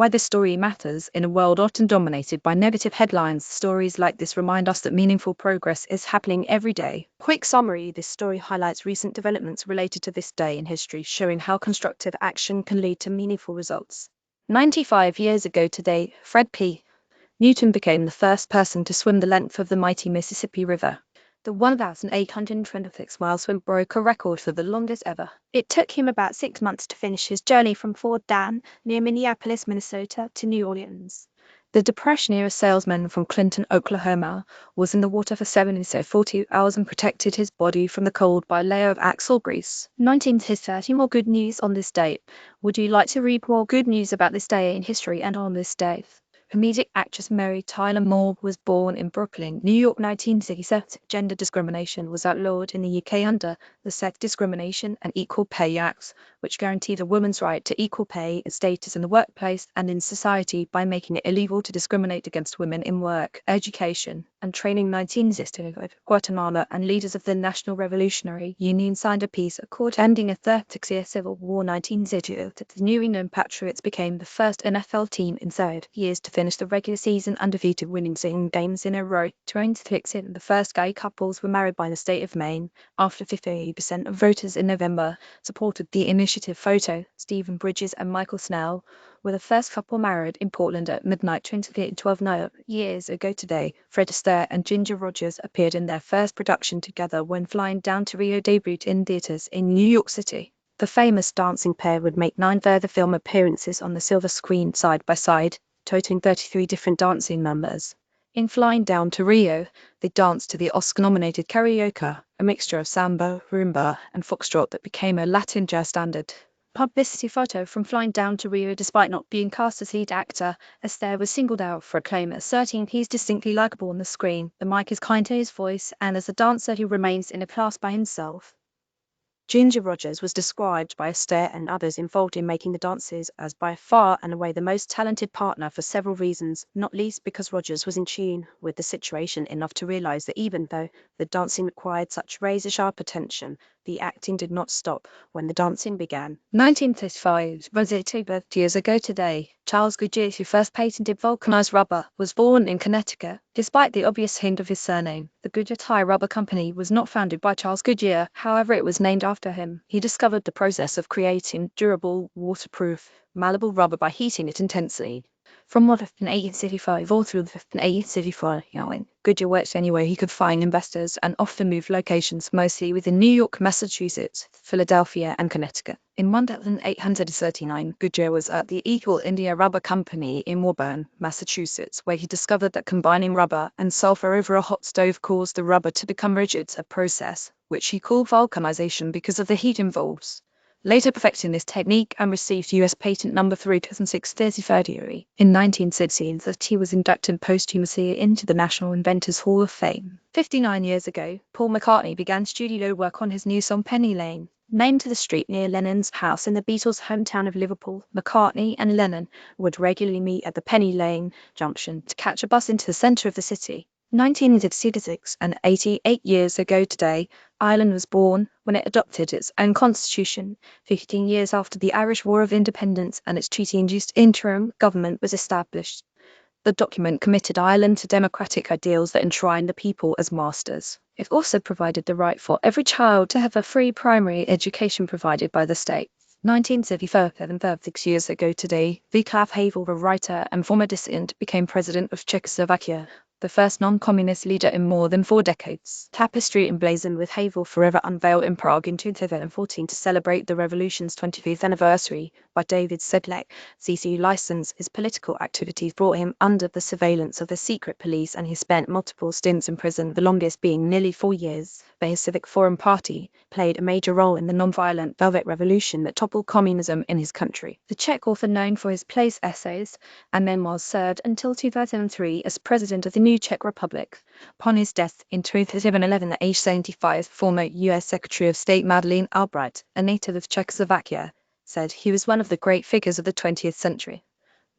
Why this story matters in a world often dominated by negative headlines, stories like this remind us that meaningful progress is happening every day. Quick summary: this story highlights recent developments related to this day in history, showing how constructive action can lead to meaningful results. 95 years ago today, Fred P. Newton became the first person to swim the length of the mighty Mississippi River. The 1,826-mile swim broke a record for the longest ever. It took him about 6 months to finish his journey from Fort Dan, near Minneapolis, Minnesota, to New Orleans. The Depression-era salesman from Clinton, Oklahoma, was in the water for 40 hours and protected his body from the cold by a layer of axle grease. 1930. More good news on this date. Would you like to read more good news about this day in history and on this day? Comedic actress Mary Tyler Moore was born in Brooklyn, New York, 1967. Gender discrimination was outlawed in the UK under the Sex Discrimination and Equal Pay Act, which guaranteed a woman's right to equal pay and status in the workplace and in society by making it illegal to discriminate against women in work, education, and training. 1965. Guatemala and leaders of the National Revolutionary Union signed a peace accord ending a 36-year civil war. 1962. The New England Patriots became the first NFL team in 30 years to finish the regular season undefeated, winning 7 games in a row. 2016. The first gay couples were married by the state of Maine after 50% of voters in November supported the initiative. Photo: Stephen Bridges and Michael Snell were the first couple married in Portland at midnight. 12 years ago today, Fred Astaire and Ginger Rogers appeared in their first production together when Flying Down to Rio debuted in theaters in New York City. The famous dancing pair would make 9 further film appearances on the silver screen side by side, totaling 33 different dancing numbers. In Flying Down to Rio, they danced to the Oscar-nominated karaoke, a mixture of samba, rumba, and foxtrot that became a Latin jazz standard. Publicity photo from Flying Down to Rio. Despite not being cast as lead actor, Astaire was singled out for acclaim, asserting he's distinctly likable on the screen, the mic is kind to his voice, and as a dancer he remains in a class by himself. Ginger Rogers was described by Astaire and others involved in making the dances as by far and away the most talented partner for several reasons, not least because Rogers was in tune with the situation enough to realise that even though the dancing required such razor-sharp attention, the acting did not stop when the dancing began. 1935. Was it 2 years ago today? Charles Goodyear, who first patented vulcanized rubber, was born in Connecticut. Despite the obvious hint of his surname, the Goodyear Tire Rubber Company was not founded by Charles Goodyear, however it was named after him. He discovered the process of creating durable, waterproof, malleable rubber by heating it intensely. From 1865 all through 1874, Goodyear worked anywhere he could find investors and often moved locations mostly within New York, Massachusetts, Philadelphia, and Connecticut. In 1839, Goodyear was at the Eagle India Rubber Company in Woburn, Massachusetts, where he discovered that combining rubber and sulfur over a hot stove caused the rubber to become rigid, a process which he called vulcanization because of the heat involved. Later perfecting this technique and received U.S. patent number 3630. In 1916, he was inducted posthumously into the National Inventors Hall of Fame. 59 years ago, Paul McCartney began studio work on his new song Penny Lane. Named to the street near Lennon's house in the Beatles' hometown of Liverpool, McCartney and Lennon would regularly meet at the Penny Lane junction to catch a bus into the centre of the city. 1966, and 88 years ago today, Ireland was born when it adopted its own constitution, 15 years after the Irish War of Independence and its treaty-induced interim government was established. The document committed Ireland to democratic ideals that enshrine the people as masters. It also provided the right for every child to have a free primary education provided by the state. 1975, 36 years ago today, Václav Havel, a writer and former dissident, became president of Czechoslovakia, the first non-communist leader in more than 4 decades. Tapestry emblazoned with Havel Forever unveiled in Prague in 2014 to celebrate the revolution's 25th anniversary by David Sedlak. CC license. His political activities brought him under the surveillance of the secret police, and he spent multiple stints in prison, the longest being nearly 4 years. But his Civic Forum party played a major role in the non-violent Velvet Revolution that toppled communism in his country. The Czech author, known for his plays, essays, and memoirs, served until 2003 as president of the new Czech Republic. Upon his death in 2011 at age 75, former U.S. Secretary of State Madeleine Albright, a native of Czechoslovakia, said he was one of the great figures of the 20th century.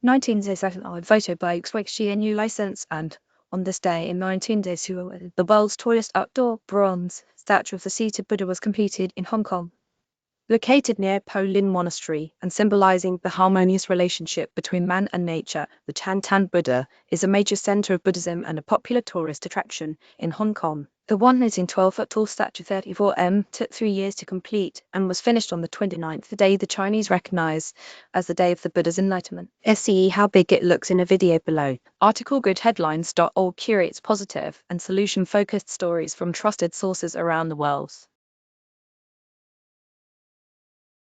1967, photo by Xwexia new license, and on this day in 1902, the world's tallest outdoor bronze statue of the seated Buddha was completed in Hong Kong. Located near Po Lin Monastery and symbolizing the harmonious relationship between man and nature, the Chantan Buddha is a major center of Buddhism and a popular tourist attraction in Hong Kong. The 112-foot tall statue 34 m took 3 years to complete and was finished on the 29th, the day the Chinese recognize as the day of the Buddha's enlightenment. See how big it looks in a video below. Article goodheadlines.org curates positive and solution-focused stories from trusted sources around the world.